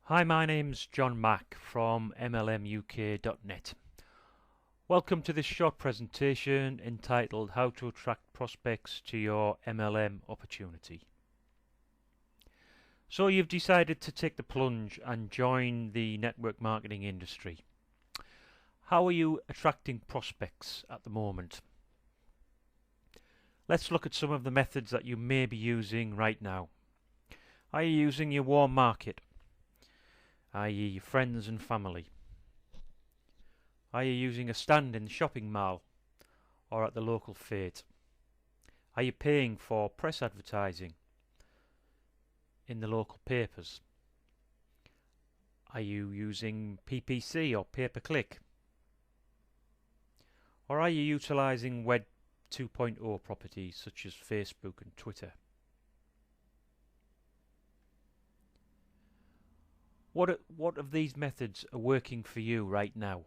Hi, my name's John Mack from MLMUK.net. Welcome to this short presentation entitled How to Attract Prospects to Your MLM Opportunity. So you've decided to take the plunge and join the network marketing industry. How are you attracting prospects at the moment? Let's look at some of the methods that you may be using right now. Are you using your warm market, i.e. your friends and family? Are you using a stand in the shopping mall or at the local fair? Are you paying for press advertising in the local papers? Are you using PPC or pay-per-click? Or are you utilising Web 2.0 properties such as Facebook and Twitter? What of these methods are working for you right now?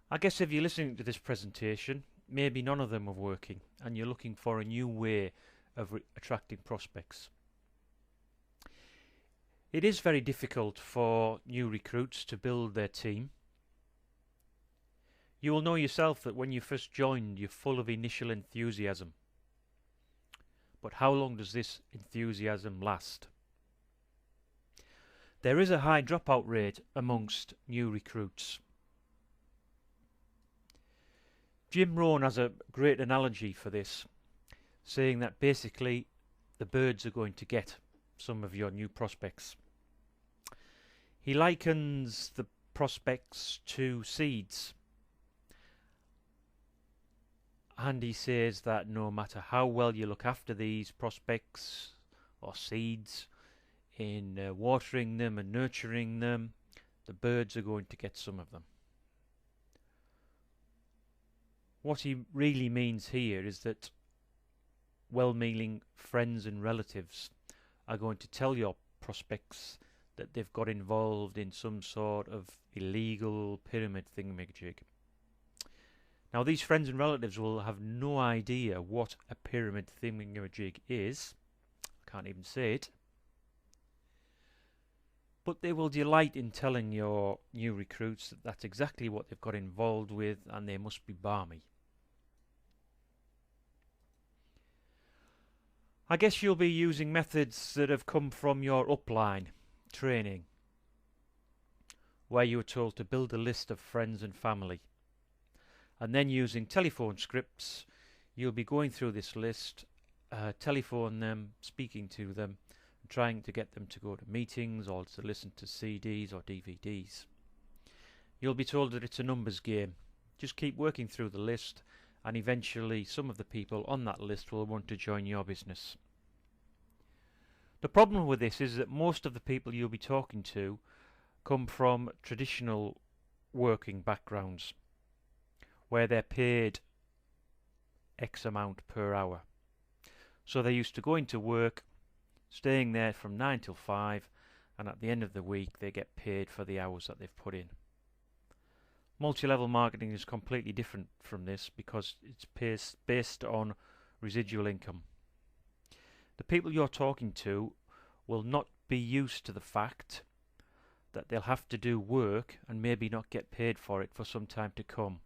I guess if you're listening to this presentation, maybe none of them are working and you're looking for a new way of attracting prospects. It is very difficult for new recruits to build their team. You will know yourself that when you first joined, you're full of initial enthusiasm. But how long does this enthusiasm last? There is a high dropout rate amongst new recruits. Jim Rohn has a great analogy for this, saying that basically the birds are going to get some of your new prospects. He likens the prospects to seeds, and he says that no matter how well you look after these prospects or seeds in watering them and nurturing them, the birds are going to get some of them. What he really means here is that well-meaning friends and relatives are going to tell your prospects that they've got involved in some sort of illegal pyramid thingamajig. Now, these friends and relatives will have no idea what a pyramid thingamajig is. I can't even say it. But they will delight in telling your new recruits that that's exactly what they've got involved with and they must be balmy. I guess you'll be using methods that have come from your upline training, where you were told to build a list of friends and family. And then using telephone scripts, you'll be going through this list, telephone them, speaking to them, trying to get them to go to meetings or to listen to CDs or DVDs. You'll be told that it's a numbers game. Just keep working through the list and eventually some of the people on that list will want to join your business. The problem with this is that most of the people you'll be talking to come from traditional working backgrounds where they're paid X amount per hour. So they're used to going to work, staying there from 9 till 5, and at the end of the week they get paid for the hours that they've put in. Multi-level marketing is completely different from this because it's based on residual income. The people you're talking to will not be used to the fact that they'll have to do work and maybe not get paid for it for some time to come.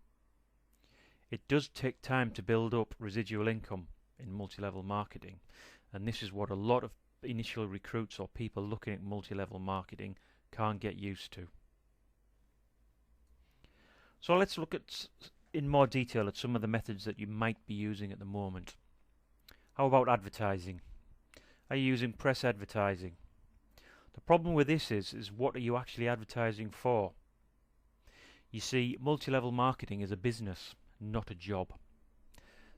It does take time to build up residual income in multi-level marketing, and this is what a lot of initial recruits or people looking at multi-level marketing can't get used to. So let's look at in more detail at some of the methods that you might be using at the moment. How about advertising? Are you using press advertising? The problem with this is what are you actually advertising for? You see, multi-level marketing is a business, not a job.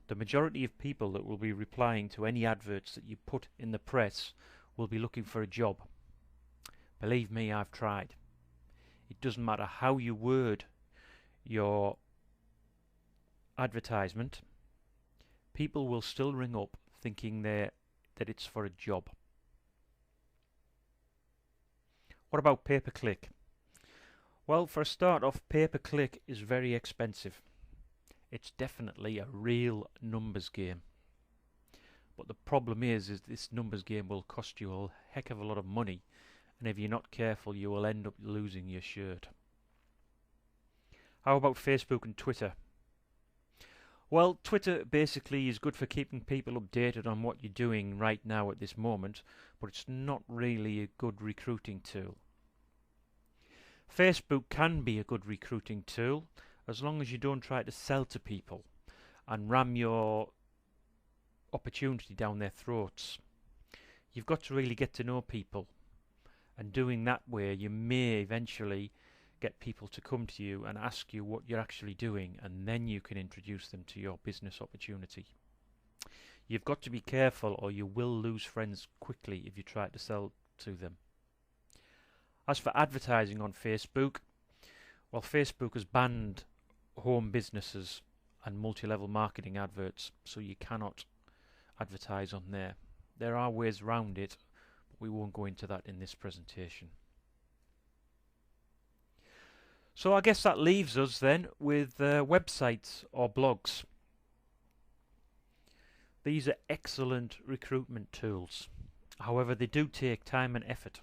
The majority of people that will be replying to any adverts that you put in the press will be looking for a job. Believe me, I've tried. It doesn't matter how you word your advertisement, people will still ring up thinking that it's for a job. What about pay-per-click? Well, for a start off, pay-per-click is very expensive. It's definitely a real numbers game. But the problem is this numbers game will cost you a heck of a lot of money, and if you're not careful, you will end up losing your shirt. How about Facebook and Twitter? Well, Twitter basically is good for keeping people updated on what you're doing right now at this moment, but it's not really a good recruiting tool. Facebook can be a good recruiting tool as long as you don't try to sell to people and ram your opportunity down their throats. You've got to really get to know people, and doing that way you may eventually get people to come to you and ask you what you're actually doing, and then you can introduce them to your business opportunity. You've got to be careful or you will lose friends quickly if you try to sell to them. As for advertising on Facebook, well, Facebook has banned home businesses and multi-level marketing adverts, so you cannot advertise on there. There are ways around it, but we won't go into that in this presentation. So I guess that leaves us then with websites or blogs. These are excellent recruitment tools. However, they do take time and effort.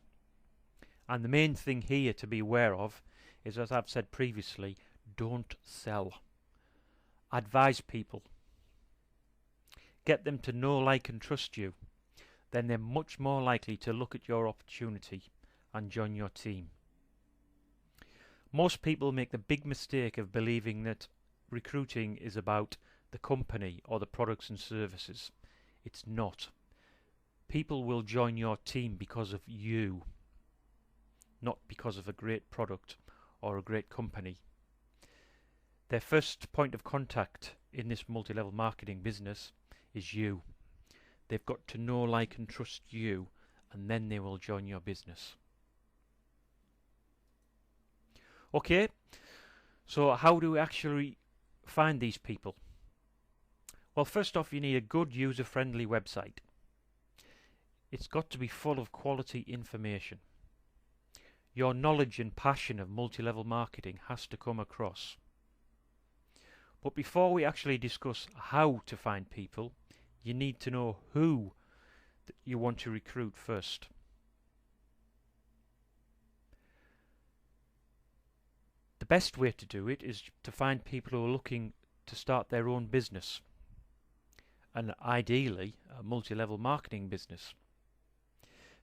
And the main thing here to be aware of is, as I've said previously, don't sell. Advise people. Get them to know, like and trust you. Then they're much more likely to look at your opportunity and join your team. Most people make the big mistake of believing that recruiting is about the company or the products and services. It's not. People will join your team because of you, not because of a great product or a great company. Their first point of contact in this multi-level marketing business is you. They've got to know, like and trust you, and then they will join your business. Okay, so how do we actually find these people? Well, first off, you need a good user-friendly website. It's got to be full of quality information. Your knowledge and passion of multi-level marketing has to come across. But before we actually discuss how to find people, you need to know who you want to recruit first. The best way to do it is to find people who are looking to start their own business, and ideally a multi-level marketing business.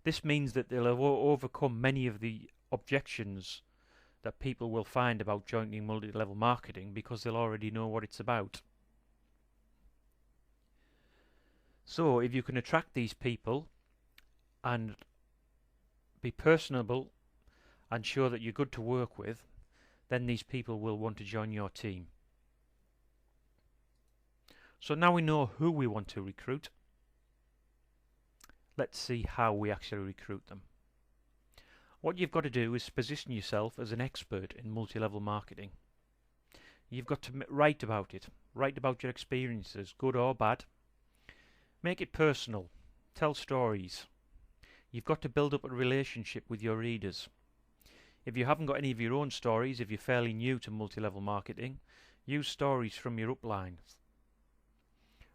This means that they'll have overcome many of the objections that people will find about joining multi-level marketing because they'll already know what it's about. So if you can attract these people and be personable and show that you're good to work with, then these people will want to join your team. So now we know who we want to recruit. Let's see how we actually recruit them. What you've got to do is position yourself as an expert in multi-level marketing. You've got to write about it. Write about your experiences, good or bad. Make it personal. Tell stories. You've got to build up a relationship with your readers. If you haven't got any of your own stories, if you're fairly new to multi-level marketing, use stories from your upline.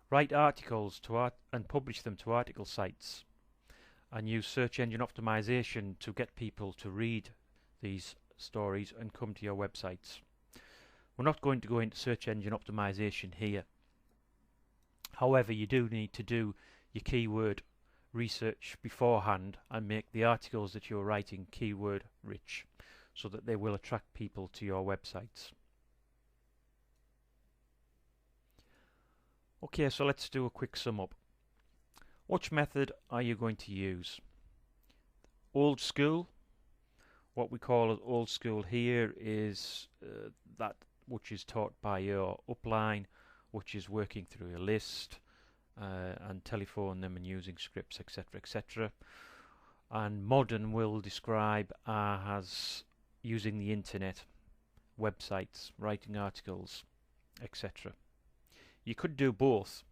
Write articles and publish them to article sites, and use search engine optimization to get people to read these stories and come to your websites. We're not going to go into search engine optimization here. However, you do need to do your keyword research beforehand and make the articles that you're writing keyword rich so that they will attract people to your websites. Okay, so let's do a quick sum up. Which method are you going to use? Old school. What we call it old school here is that which is taught by your upline, which is working through a list and telephone them and using scripts, etc., etc. And modern will describe as using the internet, websites, writing articles, etc. You could do both,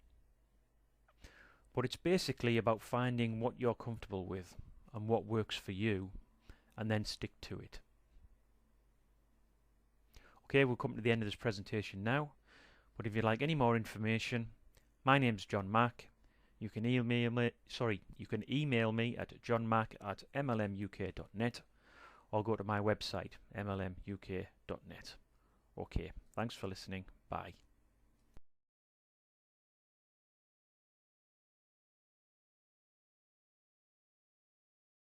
but it's basically about finding what you're comfortable with and what works for you, and then stick to it. Okay, we'll come to the end of this presentation now, but if you'd like any more information, my name's John Mack. You can email me, you can email me at johnmac@mlmuk.net or go to my website, mlmuk.net. Okay, thanks for listening. Bye.